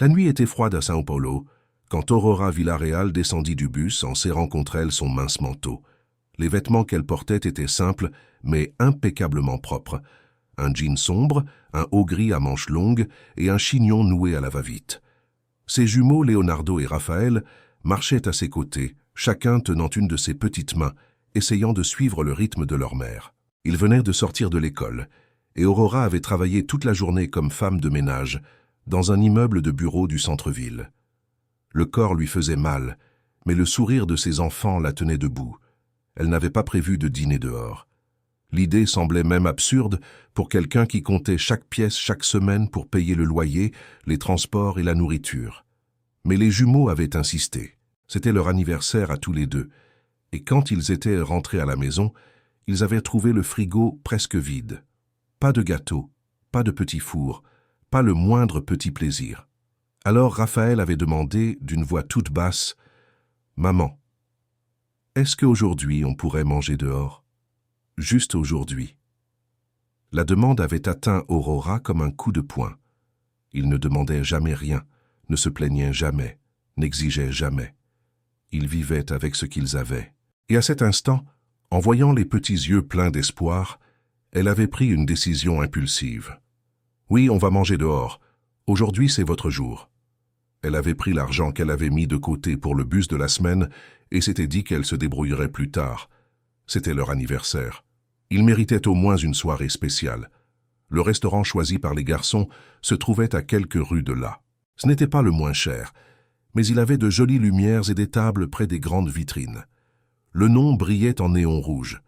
La nuit était froide à São Paulo, quand Aurora Villarreal descendit du bus en serrant contre elle son mince manteau. Les vêtements qu'elle portait étaient simples, mais impeccablement propres. Un jean sombre, un haut gris à manches longues et un chignon noué à la va-vite. Ses jumeaux, Leonardo et Raphaël, marchaient à ses côtés, chacun tenant une de ses petites mains, essayant de suivre le rythme de leur mère. Ils venaient de sortir de l'école, et Aurora avait travaillé toute la journée comme femme de ménage, dans un immeuble de bureaux du centre-ville. Le corps lui faisait mal, mais le sourire de ses enfants la tenait debout. Elle n'avait pas prévu de dîner dehors. L'idée semblait même absurde pour quelqu'un qui comptait chaque pièce chaque semaine pour payer le loyer, les transports et la nourriture. Mais les jumeaux avaient insisté. C'était leur anniversaire à tous les deux, et quand ils étaient rentrés à la maison, ils avaient trouvé le frigo presque vide. Pas de gâteau, pas de petit four, pas le moindre petit plaisir. Alors Raphaël avait demandé, d'une voix toute basse, « Maman, est-ce qu'aujourd'hui on pourrait manger dehors? Juste aujourd'hui. » La demande avait atteint Aurora comme un coup de poing. Il ne demandait jamais rien, ne se plaignait jamais, n'exigeait jamais. Ils vivaient avec ce qu'ils avaient. Et à cet instant, en voyant les petits yeux pleins d'espoir, elle avait pris une décision impulsive. « Oui, on va manger dehors. Aujourd'hui, c'est votre jour. » Elle avait pris l'argent qu'elle avait mis de côté pour le bus de la semaine et s'était dit qu'elle se débrouillerait plus tard. C'était leur anniversaire. Ils méritaient au moins une soirée spéciale. Le restaurant choisi par les garçons se trouvait à quelques rues de là. Ce n'était pas le moins cher, mais il avait de jolies lumières et des tables près des grandes vitrines. Le nom brillait en néon rouge.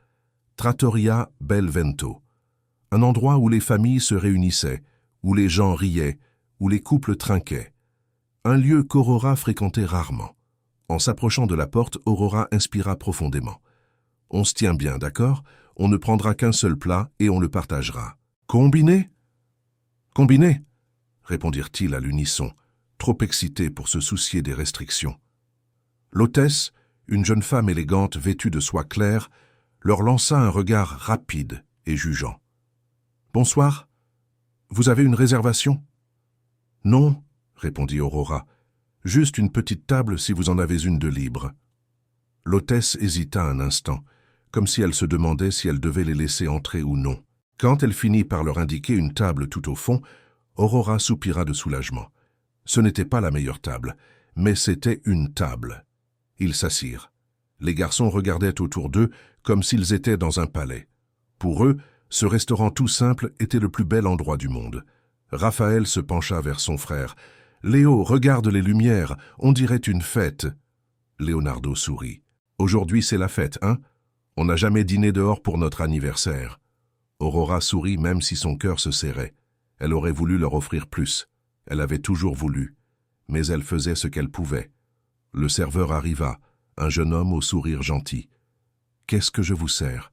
Trattoria Bel Vento. Un endroit où les familles se réunissaient, où les gens riaient, où les couples trinquaient. Un lieu qu'Aurora fréquentait rarement. En s'approchant de la porte, Aurora inspira profondément. « On se tient bien, d'accord? On ne prendra qu'un seul plat et on le partagera. »« Combiné ?»« Combiné » répondirent-ils à l'unisson, trop excités pour se soucier des restrictions. L'hôtesse, une jeune femme élégante vêtue de soie claire, leur lança un regard rapide et jugeant. « Bonsoir. Vous avez une réservation ?»« Non, » répondit Aurora. « Juste une petite table si vous en avez une de libre. » L'hôtesse hésita un instant, comme si elle se demandait si elle devait les laisser entrer ou non. Quand elle finit par leur indiquer une table tout au fond, Aurora soupira de soulagement. Ce n'était pas la meilleure table, mais c'était une table. Ils s'assirent. Les garçons regardaient autour d'eux comme s'ils étaient dans un palais. Pour eux, ce restaurant tout simple était le plus bel endroit du monde. Raphaël se pencha vers son frère. « Léo, regarde les lumières, on dirait une fête. » Leonardo sourit. « Aujourd'hui c'est la fête, hein? On n'a jamais dîné dehors pour notre anniversaire. » Aurora sourit même si son cœur se serrait. Elle aurait voulu leur offrir plus. Elle avait toujours voulu. Mais elle faisait ce qu'elle pouvait. Le serveur arriva, un jeune homme au sourire gentil. « Qu'est-ce que je vous sers ?»«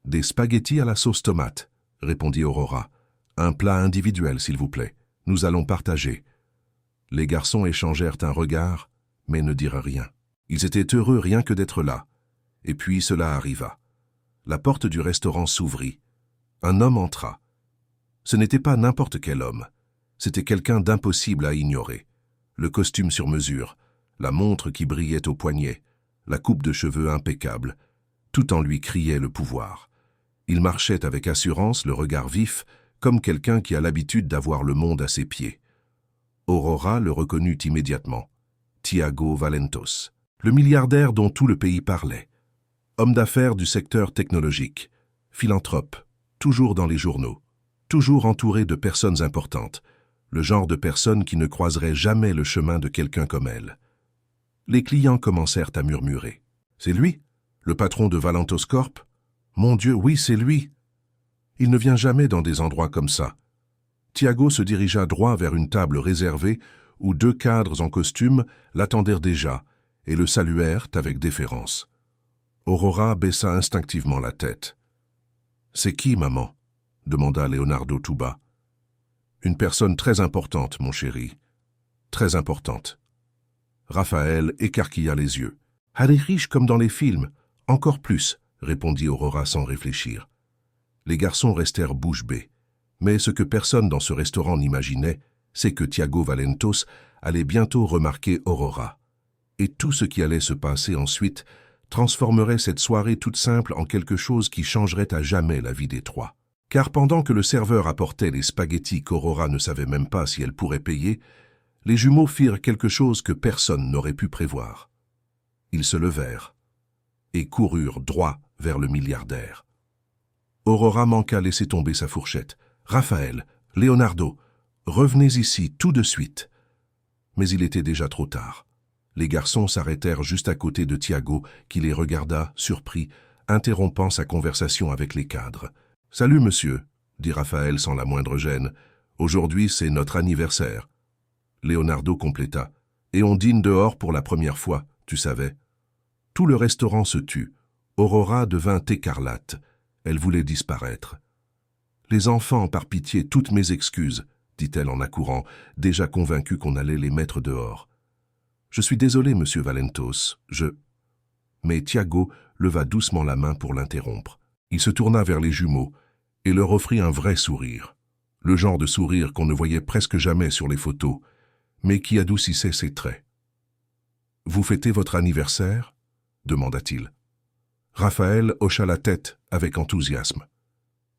Des spaghettis à la sauce tomate, » répondit Aurora. « Un plat individuel, s'il vous plaît. Nous allons partager. » Les garçons échangèrent un regard, mais ne dirent rien. Ils étaient heureux rien que d'être là. Et puis cela arriva. La porte du restaurant s'ouvrit. Un homme entra. Ce n'était pas n'importe quel homme. C'était quelqu'un d'impossible à ignorer. Le costume sur mesure, la montre qui brillait au poignet, la coupe de cheveux impeccable. Tout en lui criait le pouvoir. Il marchait avec assurance, le regard vif, comme quelqu'un qui a l'habitude d'avoir le monde à ses pieds. Aurora le reconnut immédiatement. Tiago Valentos, le milliardaire dont tout le pays parlait. Homme d'affaires du secteur technologique, philanthrope, toujours dans les journaux, toujours entouré de personnes importantes, le genre de personne qui ne croiserait jamais le chemin de quelqu'un comme elle. Les clients commencèrent à murmurer. « C'est lui, le patron de Valentos Corp? Mon Dieu, oui, c'est lui. Il ne vient jamais dans des endroits comme ça. » Tiago se dirigea droit vers une table réservée où deux cadres en costume l'attendèrent déjà et le saluèrent avec déférence. Aurora baissa instinctivement la tête. « C'est qui, maman ?» demanda Leonardo tout bas. « Une personne très importante, mon chéri. Très importante. » Raphaël écarquilla les yeux. « Elle est riche comme dans les films. Encore plus, » répondit Aurora sans réfléchir. Les garçons restèrent bouche bée. Mais ce que personne dans ce restaurant n'imaginait, c'est que Tiago Valentos allait bientôt remarquer Aurora. Et tout ce qui allait se passer ensuite transformerait cette soirée toute simple en quelque chose qui changerait à jamais la vie des trois. Car pendant que le serveur apportait les spaghettis qu'Aurora ne savait même pas si elle pourrait payer, les jumeaux firent quelque chose que personne n'aurait pu prévoir. Ils se levèrent et coururent droit vers le milliardaire. Aurora manqua laisser tomber sa fourchette. « Raphaël, Leonardo, revenez ici tout de suite. » Mais il était déjà trop tard. Les garçons s'arrêtèrent juste à côté de Tiago, qui les regarda, surpris, interrompant sa conversation avec les cadres. « Salut, monsieur, » dit Raphaël sans la moindre gêne. « Aujourd'hui, c'est notre anniversaire. » Leonardo compléta. « Et on dîne dehors pour la première fois, tu savais. » Tout le restaurant se tut. Aurora devint écarlate. Elle voulait disparaître. « Les enfants, par pitié, toutes mes excuses, » dit-elle en accourant, déjà convaincue qu'on allait les mettre dehors. « Je suis désolé, monsieur Valentos, Mais Tiago leva doucement la main pour l'interrompre. Il se tourna vers les jumeaux et leur offrit un vrai sourire. Le genre de sourire qu'on ne voyait presque jamais sur les photos, mais qui adoucissait ses traits. « Vous fêtez votre anniversaire ?» demanda-t-il. Raphaël hocha la tête avec enthousiasme.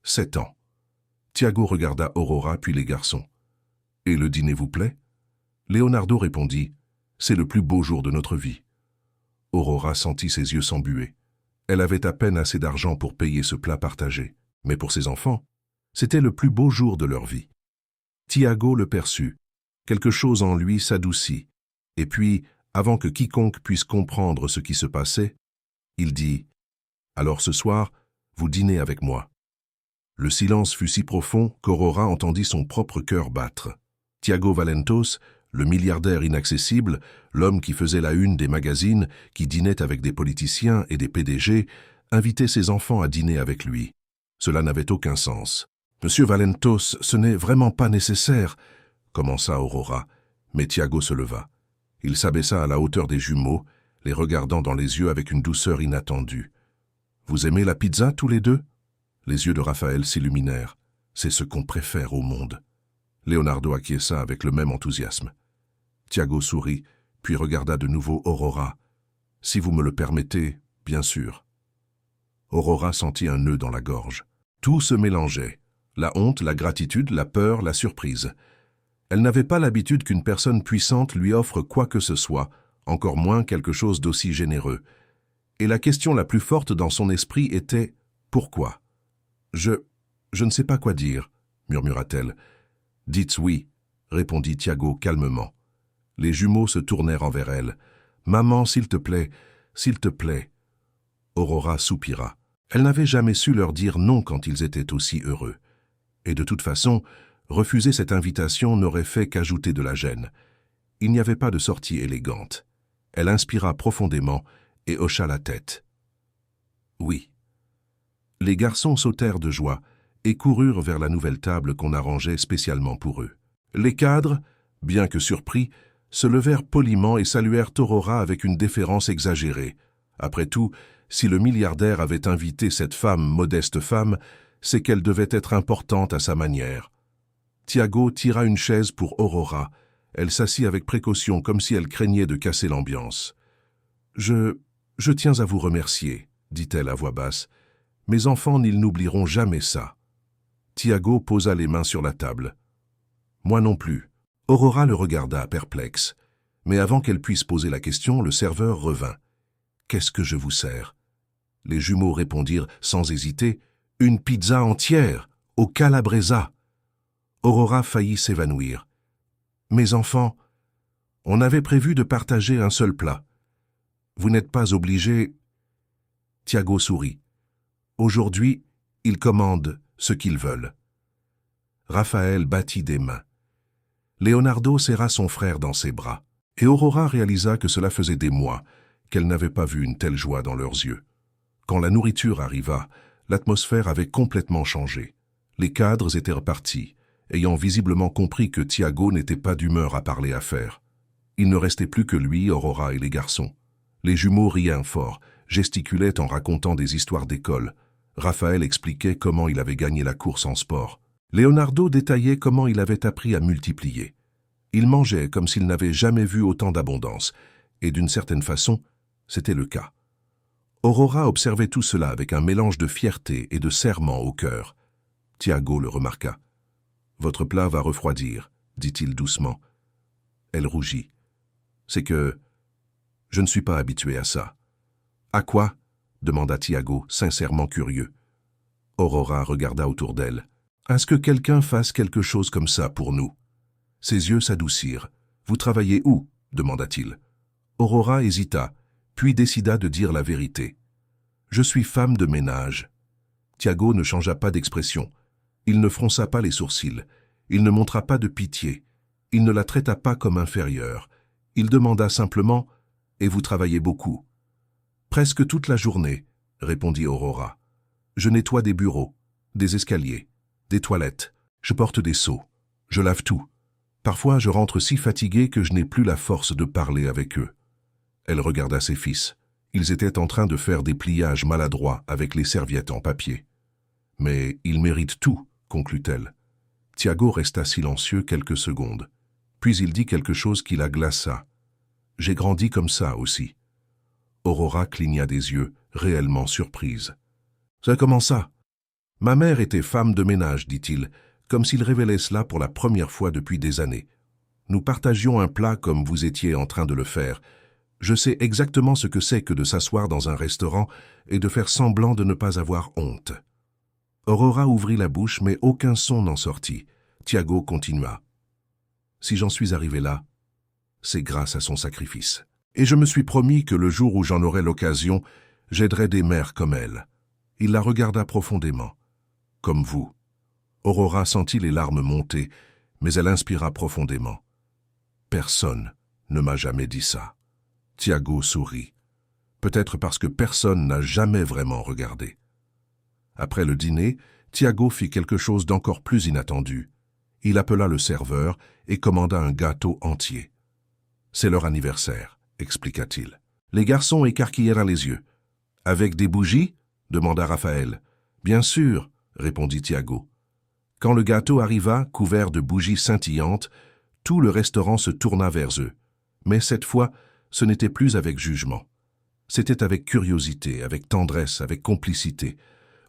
7 ans. Tiago regarda Aurora puis les garçons. « Et le dîner vous plaît ?» Leonardo répondit. « C'est le plus beau jour de notre vie. » Aurora sentit ses yeux s'embuer. Elle avait à peine assez d'argent pour payer ce plat partagé. Mais pour ses enfants, c'était le plus beau jour de leur vie. Tiago le perçut. Quelque chose en lui s'adoucit. Et puis, avant que quiconque puisse comprendre ce qui se passait, il dit « Alors ce soir, vous dînez avec moi. » Le silence fut si profond qu'Aurora entendit son propre cœur battre. Tiago Valentos, le milliardaire inaccessible, l'homme qui faisait la une des magazines, qui dînait avec des politiciens et des PDG, invitait ses enfants à dîner avec lui. Cela n'avait aucun sens. « Monsieur Valentos, ce n'est vraiment pas nécessaire, » commença Aurora, mais Tiago se leva. Il s'abaissa à la hauteur des jumeaux, les regardant dans les yeux avec une douceur inattendue. « Vous aimez la pizza tous les deux ?» Les yeux de Raphaël s'illuminèrent. « C'est ce qu'on préfère au monde. » Leonardo acquiesça avec le même enthousiasme. Tiago sourit, puis regarda de nouveau Aurora. « Si vous me le permettez, bien sûr. » Aurora sentit un nœud dans la gorge. Tout se mélangeait. La honte, la gratitude, la peur, la surprise. Elle n'avait pas l'habitude qu'une personne puissante lui offre quoi que ce soit, encore moins quelque chose d'aussi généreux. Et la question la plus forte dans son esprit était « Pourquoi ?» « Je ne sais pas quoi dire, » murmura-t-elle. « Dites oui, » répondit Tiago calmement. Les jumeaux se tournèrent envers elle. « Maman, s'il te plaît, s'il te plaît. » Aurora soupira. Elle n'avait jamais su leur dire non quand ils étaient aussi heureux. Et de toute façon, refuser cette invitation n'aurait fait qu'ajouter de la gêne. Il n'y avait pas de sortie élégante. Elle inspira profondément et hocha la tête. « Oui. » Les garçons sautèrent de joie et coururent vers la nouvelle table qu'on arrangeait spécialement pour eux. Les cadres, bien que surpris, se levèrent poliment et saluèrent Aurora avec une déférence exagérée. Après tout, si le milliardaire avait invité cette modeste femme, c'est qu'elle devait être importante à sa manière. Tiago tira une chaise pour Aurora. Elle s'assit avec précaution, comme si elle craignait de casser l'ambiance. « Je tiens à vous remercier, » dit-elle à voix basse. « Mes enfants, ils n'oublieront jamais ça. » Tiago posa les mains sur la table. « Moi non plus. » Aurora le regarda, perplexe. Mais avant qu'elle puisse poser la question, le serveur revint. « Qu'est-ce que je vous sers ?» Les jumeaux répondirent sans hésiter. « Une pizza entière, au calabresa. » Aurora faillit s'évanouir. « Mes enfants, on avait prévu de partager un seul plat. Vous n'êtes pas obligés... » Tiago sourit. « Aujourd'hui, ils commandent ce qu'ils veulent. » Raphaël battit des mains. Leonardo serra son frère dans ses bras, et Aurora réalisa que cela faisait des mois qu'elle n'avait pas vu une telle joie dans leurs yeux. Quand la nourriture arriva, l'atmosphère avait complètement changé. Les cadres étaient repartis, ayant visiblement compris que Tiago n'était pas d'humeur à parler affaires. Il ne restait plus que lui, Aurora et les garçons. Les jumeaux riaient fort, gesticulaient en racontant des histoires d'école. Raphaël expliquait comment il avait gagné la course en sport. Leonardo détaillait comment il avait appris à multiplier. Il mangeait comme s'il n'avait jamais vu autant d'abondance, et d'une certaine façon, c'était le cas. Aurora observait tout cela avec un mélange de fierté et de serrement au cœur. Tiago le remarqua. « Votre plat va refroidir, dit-il doucement. » Elle rougit. « C'est que je ne suis pas habitué à ça. »« À quoi ?» demanda Tiago, sincèrement curieux. Aurora regarda autour d'elle. « À ce que quelqu'un fasse quelque chose comme ça pour nous. » Ses yeux s'adoucirent. « Vous travaillez où ?» demanda-t-il. Aurora hésita, puis décida de dire la vérité. « Je suis femme de ménage. » Tiago ne changea pas d'expression. Il ne fronça pas les sourcils. Il ne montra pas de pitié. Il ne la traita pas comme inférieure. Il demanda simplement « Et vous travaillez beaucoup ?»« Presque toute la journée, » répondit Aurora. « Je nettoie des bureaux, des escaliers, des toilettes. Je porte des seaux. Je lave tout. Parfois, je rentre si fatiguée que je n'ai plus la force de parler avec eux. » Elle regarda ses fils. Ils étaient en train de faire des pliages maladroits avec les serviettes en papier. « Mais ils méritent tout, » conclut-elle. Tiago resta silencieux quelques secondes. Puis il dit quelque chose qui la glaça. « J'ai grandi comme ça aussi. » Aurora cligna des yeux, réellement surprise. « C'est comment ça ?»« Ma mère était femme de ménage, dit-il, comme s'il révélait cela pour la première fois depuis des années. Nous partagions un plat comme vous étiez en train de le faire. Je sais exactement ce que c'est que de s'asseoir dans un restaurant et de faire semblant de ne pas avoir honte. » Aurora ouvrit la bouche, mais aucun son n'en sortit. Tiago continua. « Si j'en suis arrivé là, c'est grâce à son sacrifice. Et je me suis promis que le jour où j'en aurai l'occasion, j'aiderai des mères comme elle. » Il la regarda profondément. « Comme vous. » Aurora sentit les larmes monter, mais elle inspira profondément. « Personne ne m'a jamais dit ça. » Tiago sourit. Peut-être parce que personne n'a jamais vraiment regardé. Après le dîner, Tiago fit quelque chose d'encore plus inattendu. Il appela le serveur et commanda un gâteau entier. « C'est leur anniversaire, » expliqua-t-il. Les garçons écarquillèrent les yeux. « Avec des bougies ?» demanda Raphaël. « Bien sûr, » répondit Tiago. Quand le gâteau arriva, couvert de bougies scintillantes, tout le restaurant se tourna vers eux. Mais cette fois, ce n'était plus avec jugement. C'était avec curiosité, avec tendresse, avec complicité.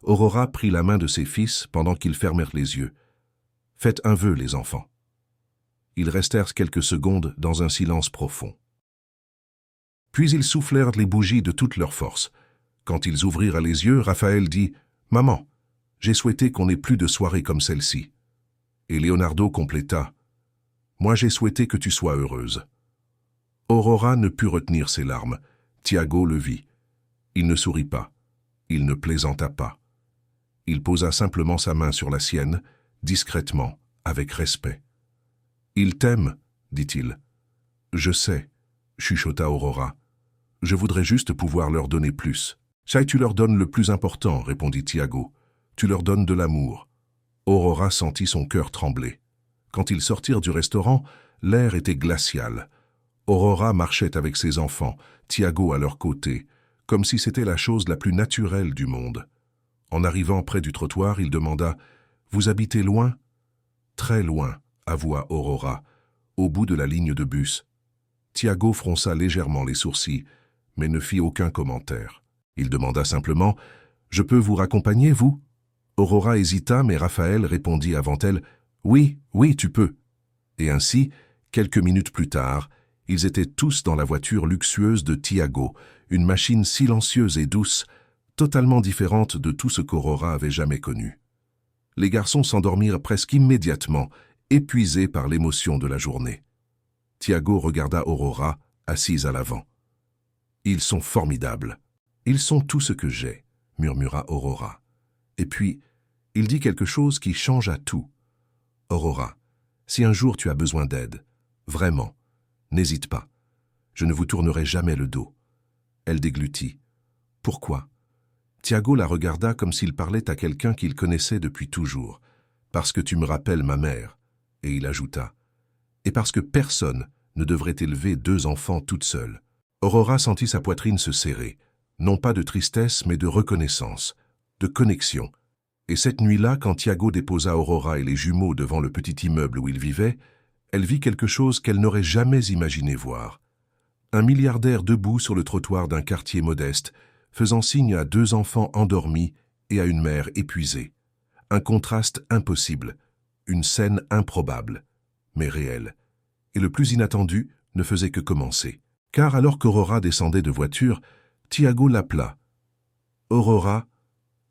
Aurora prit la main de ses fils pendant qu'ils fermèrent les yeux. « Faites un vœu, les enfants. » Ils restèrent quelques secondes dans un silence profond. Puis ils soufflèrent les bougies de toute leur force. Quand ils ouvrirent les yeux, Raphaël dit « Maman, j'ai souhaité qu'on n'ait plus de soirée comme celle-ci. » Et Leonardo compléta « Moi j'ai souhaité que tu sois heureuse. » Aurora ne put retenir ses larmes. Tiago le vit. Il ne sourit pas. Il ne plaisanta pas. Il posa simplement sa main sur la sienne, discrètement, avec respect. « Il t'aime, dit-il. »« Je sais, » chuchota Aurora. « Je voudrais juste pouvoir leur donner plus. »« Ça, tu leur donnes le plus important, » répondit Tiago. « Tu leur donnes de l'amour. » Aurora sentit son cœur trembler. Quand ils sortirent du restaurant, l'air était glacial. Aurora marchait avec ses enfants, Tiago à leur côté, comme si c'était la chose la plus naturelle du monde. En arrivant près du trottoir, il demanda « Vous habitez loin ?»« Très loin », avoua Aurora, au bout de la ligne de bus. Tiago fronça légèrement les sourcils, mais ne fit aucun commentaire. Il demanda simplement « Je peux vous raccompagner, vous ?» Aurora hésita, mais Raphaël répondit avant elle « Oui, oui, tu peux. » Et ainsi, quelques minutes plus tard, ils étaient tous dans la voiture luxueuse de Tiago, une machine silencieuse et douce, totalement différente de tout ce qu'Aurora avait jamais connu. Les garçons s'endormirent presque immédiatement, épuisés par l'émotion de la journée. Tiago regarda Aurora, assise à l'avant. « Ils sont formidables. Ils sont tout ce que j'ai, » murmura Aurora. Et puis, il dit quelque chose qui changea tout. « Aurora, si un jour tu as besoin d'aide, vraiment, n'hésite pas. Je ne vous tournerai jamais le dos. » Elle déglutit. « Pourquoi ?» Tiago la regarda comme s'il parlait à quelqu'un qu'il connaissait depuis toujours. « Parce que tu me rappelles ma mère. » Et il ajouta. « Et parce que personne ne devrait élever 2 enfants toute seule. » Aurora sentit sa poitrine se serrer, non pas de tristesse mais de reconnaissance, de connexion. Et cette nuit-là, quand Tiago déposa Aurora et les jumeaux devant le petit immeuble où ils vivaient, elle vit quelque chose qu'elle n'aurait jamais imaginé voir. Un milliardaire debout sur le trottoir d'un quartier modeste, faisant signe à 2 enfants endormis et à une mère épuisée. Un contraste impossible, une scène improbable, mais réelle. Et le plus inattendu ne faisait que commencer. Car alors qu'Aurora descendait de voiture, Tiago l'appela. « Aurora ?»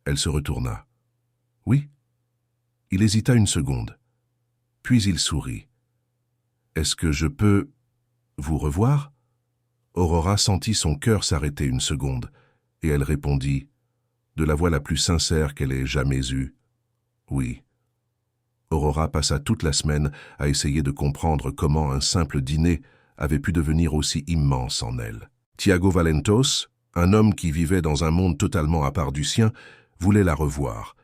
Elle se retourna. « Oui ?» Il hésita une seconde. Puis il sourit. « Est-ce que je peux vous revoir ?» Aurora sentit son cœur s'arrêter une seconde, et elle répondit, de la voix la plus sincère qu'elle ait jamais eue, « Oui. » Aurora passa toute la semaine à essayer de comprendre comment un simple dîner avait pu devenir aussi immense en elle. Tiago Valentos, un homme qui vivait dans un monde totalement à part du sien, voulait la revoir.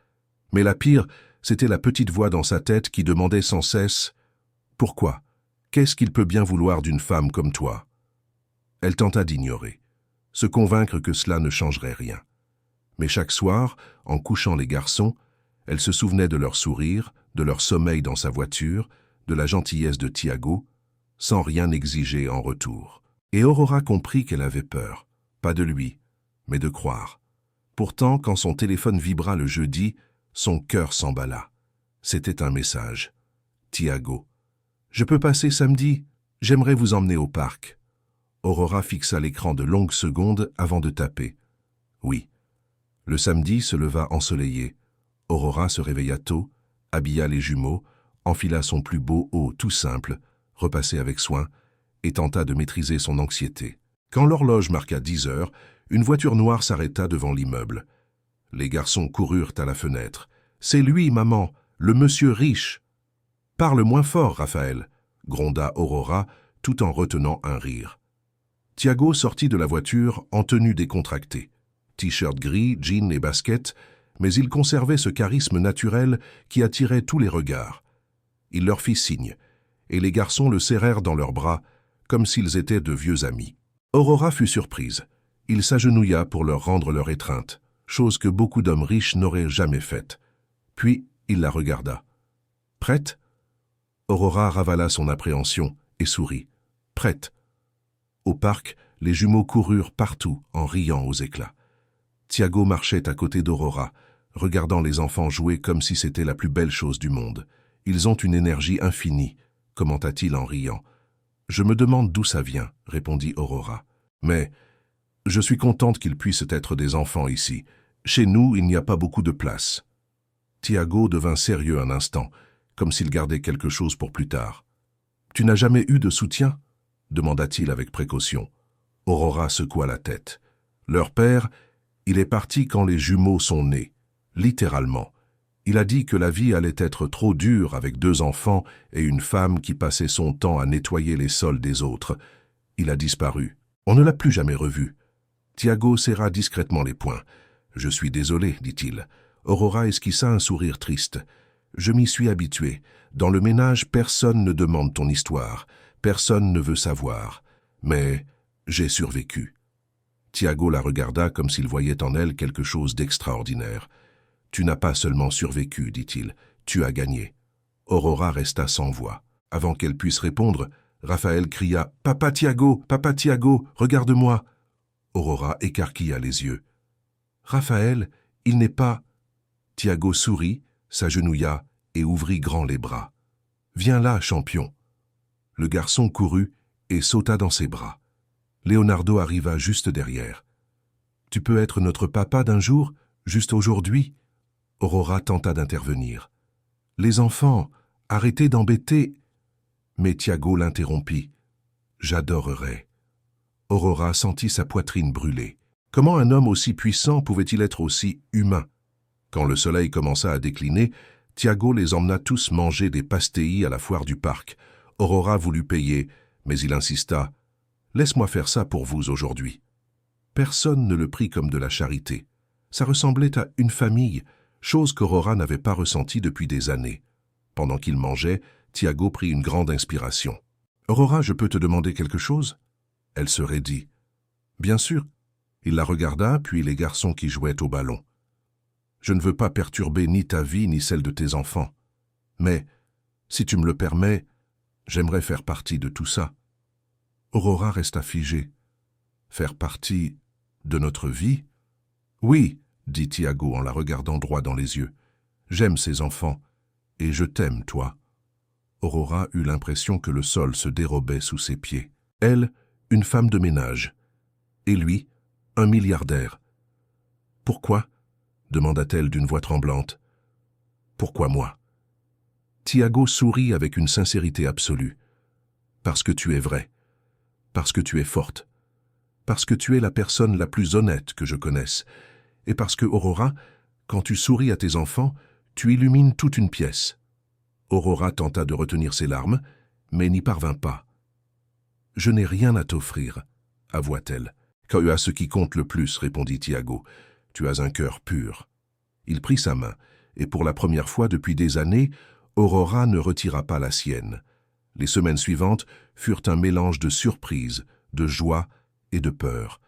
Mais la pire, c'était la petite voix dans sa tête qui demandait sans cesse « Pourquoi? Qu'est-ce qu'il peut bien vouloir d'une femme comme toi ?» Elle tenta d'ignorer, se convaincre que cela ne changerait rien. Mais chaque soir, en couchant les garçons, elle se souvenait de leur sourire, de leur sommeil dans sa voiture, de la gentillesse de Tiago, sans rien exiger en retour. Et Aurora comprit qu'elle avait peur, pas de lui, mais de croire. Pourtant, quand son téléphone vibra le jeudi, son cœur s'emballa. C'était un message. « Tiago, je peux passer samedi? J'aimerais vous emmener au parc. » Aurora fixa l'écran de longues secondes avant de taper. « Oui. » Le samedi se leva ensoleillé. Aurora se réveilla tôt, habilla les jumeaux, enfila son plus beau haut tout simple, repassé avec soin, et tenta de maîtriser son anxiété. Quand l'horloge marqua 10 heures, une voiture noire s'arrêta devant l'immeuble. Les garçons coururent à la fenêtre. « C'est lui, maman, le monsieur riche !»« Parle moins fort, Raphaël !» gronda Aurora, tout en retenant un rire. Tiago sortit de la voiture en tenue décontractée. T-shirt gris, jean et basket, mais il conservait ce charisme naturel qui attirait tous les regards. Il leur fit signe, et les garçons le serrèrent dans leurs bras, comme s'ils étaient de vieux amis. Aurora fut surprise. Il s'agenouilla pour leur rendre leur étreinte, chose que beaucoup d'hommes riches n'auraient jamais faite. Puis il la regarda. « Prête ?» Aurora ravala son appréhension et sourit. « Prête !» Au parc, les jumeaux coururent partout en riant aux éclats. Tiago marchait à côté d'Aurora, regardant les enfants jouer comme si c'était la plus belle chose du monde. « Ils ont une énergie infinie », commenta-t-il en riant. « Je me demande d'où ça vient, » répondit Aurora. « Mais je suis contente qu'ils puissent être des enfants ici. Chez nous, il n'y a pas beaucoup de place. » Tiago devint sérieux un instant, comme s'il gardait quelque chose pour plus tard. « Tu n'as jamais eu de soutien ?» demanda-t-il avec précaution. Aurora secoua la tête. Leur père, il est parti quand les jumeaux sont nés, littéralement. Il a dit que la vie allait être trop dure avec 2 enfants et une femme qui passait son temps à nettoyer les sols des autres. Il a disparu. On ne l'a plus jamais revu. Tiago serra discrètement les poings. « Je suis désolé, dit-il. » Aurora esquissa un sourire triste. « Je m'y suis habitué. Dans le ménage, personne ne demande ton histoire. Personne ne veut savoir. Mais j'ai survécu. » Tiago la regarda comme s'il voyait en elle quelque chose d'extraordinaire. « Tu n'as pas seulement survécu, dit-il. Tu as gagné. » Aurora resta sans voix. Avant qu'elle puisse répondre, Raphaël cria « Papa Tiago, regarde-moi !» Aurora écarquilla les yeux. « Raphaël, il n'est pas... » Tiago sourit, s'agenouilla et ouvrit grand les bras. « Viens là, champion !» Le garçon courut et sauta dans ses bras. Leonardo arriva juste derrière. « Tu peux être notre papa d'un jour, juste aujourd'hui ?» Aurora tenta d'intervenir. « Les enfants, arrêtez d'embêter... » Mais Tiago l'interrompit. « J'adorerais. » Aurora sentit sa poitrine brûler. Comment un homme aussi puissant pouvait-il être aussi humain? Quand le soleil commença à décliner, Tiago les emmena tous manger des pastéis à la foire du parc. Aurora voulut payer, mais il insista. « Laisse-moi faire ça pour vous aujourd'hui. » Personne ne le prit comme de la charité. Ça ressemblait à une famille, chose qu'Aurora n'avait pas ressentie depuis des années. Pendant qu'il mangeait, Tiago prit une grande inspiration. « Aurora, je peux te demander quelque chose ?» Elle se raidit. « Bien sûr. » Il la regarda, puis les garçons qui jouaient au ballon. « Je ne veux pas perturber ni ta vie ni celle de tes enfants. Mais, si tu me le permets, J'aimerais faire partie de tout ça. Aurora resta figée. Faire partie de notre vie? Oui, dit Tiago en la regardant droit dans les yeux. J'aime ces enfants, et je t'aime, toi. Aurora eut l'impression que le sol se dérobait sous ses pieds. Elle, une femme de ménage. Et lui, un milliardaire. Pourquoi? Demanda-t-elle d'une voix tremblante. Pourquoi moi? Tiago sourit avec une sincérité absolue. Parce que tu es vraie. Parce que tu es forte. Parce que tu es la personne la plus honnête que je connaisse. Et parce que, Aurora, quand tu souris à tes enfants, tu illumines toute une pièce. Aurora tenta de retenir ses larmes, mais n'y parvint pas. « Je n'ai rien à t'offrir, avoua-t-elle. « Tu as ce qui compte le plus, répondit Tiago. Tu as un cœur pur. » Il prit sa main, et pour la première fois depuis des années, Aurora ne retira pas la sienne. Les semaines suivantes furent un mélange de surprise, de joie et de peur.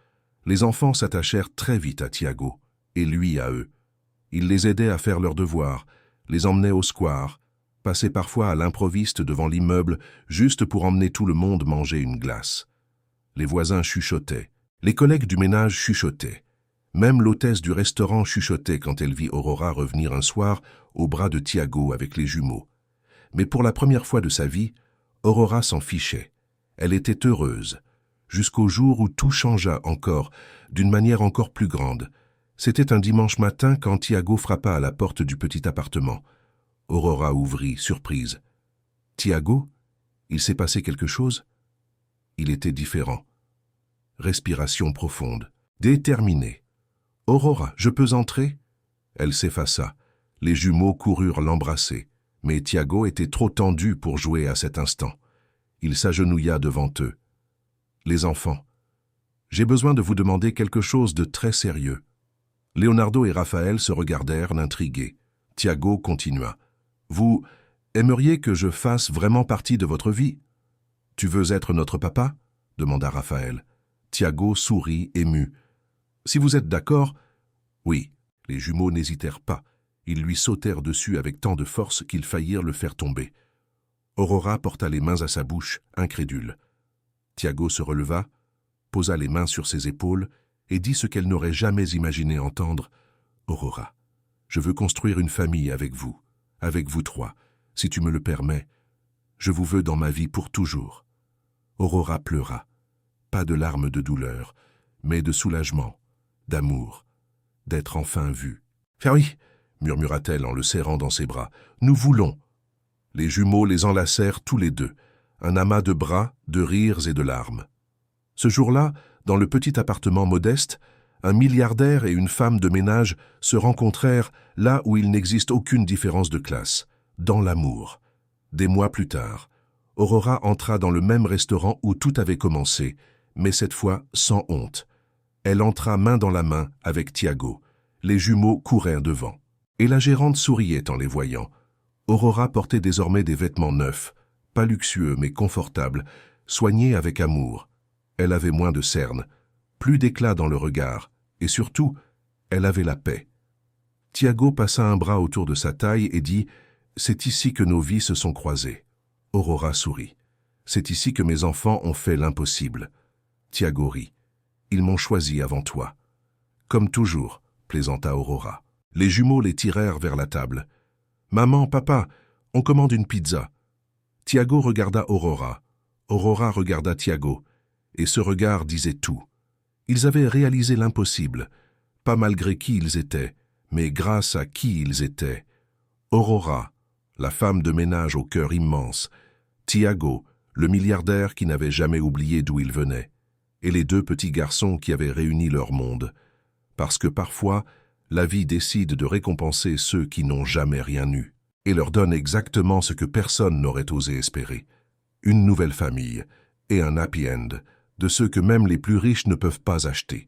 Les enfants s'attachèrent très vite à Tiago, et lui à eux. Il les aidait à faire leurs devoirs, les emmenait au square, passait parfois à l'improviste devant l'immeuble juste pour emmener tout le monde manger une glace. Les voisins chuchotaient, les collègues du ménage chuchotaient. Même l'hôtesse du restaurant chuchotait quand elle vit Aurora revenir un soir au bras de Tiago avec les jumeaux. Mais pour la première fois de sa vie, Aurora s'en fichait. Elle était heureuse, jusqu'au jour où tout changea encore, d'une manière encore plus grande. C'était un dimanche matin quand Tiago frappa à la porte du petit appartement. Aurora ouvrit, surprise. « Tiago, il s'est passé quelque chose ?» Il était différent. Respiration profonde, déterminée. « Aurora, je peux entrer ?» Elle s'effaça. Les jumeaux coururent l'embrasser, mais Tiago était trop tendu pour jouer à cet instant. Il s'agenouilla devant eux. « Les enfants, j'ai besoin de vous demander quelque chose de très sérieux. » Leonardo et Raphaël se regardèrent intrigués. Tiago continua. « Vous aimeriez que je fasse vraiment partie de votre vie? »« Tu veux être notre papa ?» demanda Raphaël. Tiago sourit, ému. « Si vous êtes d'accord, oui. » Les jumeaux n'hésitèrent pas. Ils lui sautèrent dessus avec tant de force qu'ils faillirent le faire tomber. Aurora porta les mains à sa bouche, incrédule. Tiago se releva, posa les mains sur ses épaules et dit ce qu'elle n'aurait jamais imaginé entendre. « Aurora, je veux construire une famille avec vous trois, si tu me le permets. Je vous veux dans ma vie pour toujours. » Aurora pleura. Pas de larmes de douleur, mais de soulagement, d'amour, d'être enfin vue. « Ah oui, » murmura-t-elle en le serrant dans ses bras, « nous voulons. » Les jumeaux les enlacèrent tous les deux, un amas de bras, de rires et de larmes. Ce jour-là, dans le petit appartement modeste, un milliardaire et une femme de ménage se rencontrèrent là où il n'existe aucune différence de classe, dans l'amour. Des mois plus tard, Aurora entra dans le même restaurant où tout avait commencé, mais cette fois sans honte. Elle entra main dans la main avec Tiago. Les jumeaux courèrent devant. Et la gérante souriait en les voyant. Aurora portait désormais des vêtements neufs, pas luxueux mais confortables, soignés avec amour. Elle avait moins de cernes, plus d'éclat dans le regard, et surtout, elle avait la paix. Tiago passa un bras autour de sa taille et dit « C'est ici que nos vies se sont croisées. » Aurora sourit. « C'est ici que mes enfants ont fait l'impossible. » Tiago rit. « Ils m'ont choisi avant toi. » Comme toujours, plaisanta Aurora. Les jumeaux les tirèrent vers la table. « Maman, papa, on commande une pizza. » Tiago regarda Aurora. Aurora regarda Tiago. Et ce regard disait tout. Ils avaient réalisé l'impossible, pas malgré qui ils étaient, mais grâce à qui ils étaient. Aurora, la femme de ménage au cœur immense, Tiago, le milliardaire qui n'avait jamais oublié d'où il venait, et les deux petits garçons qui avaient réuni leur monde. Parce que parfois, la vie décide de récompenser ceux qui n'ont jamais rien eu, et leur donne exactement ce que personne n'aurait osé espérer. Une nouvelle famille, et un happy end, de ceux que même les plus riches ne peuvent pas acheter.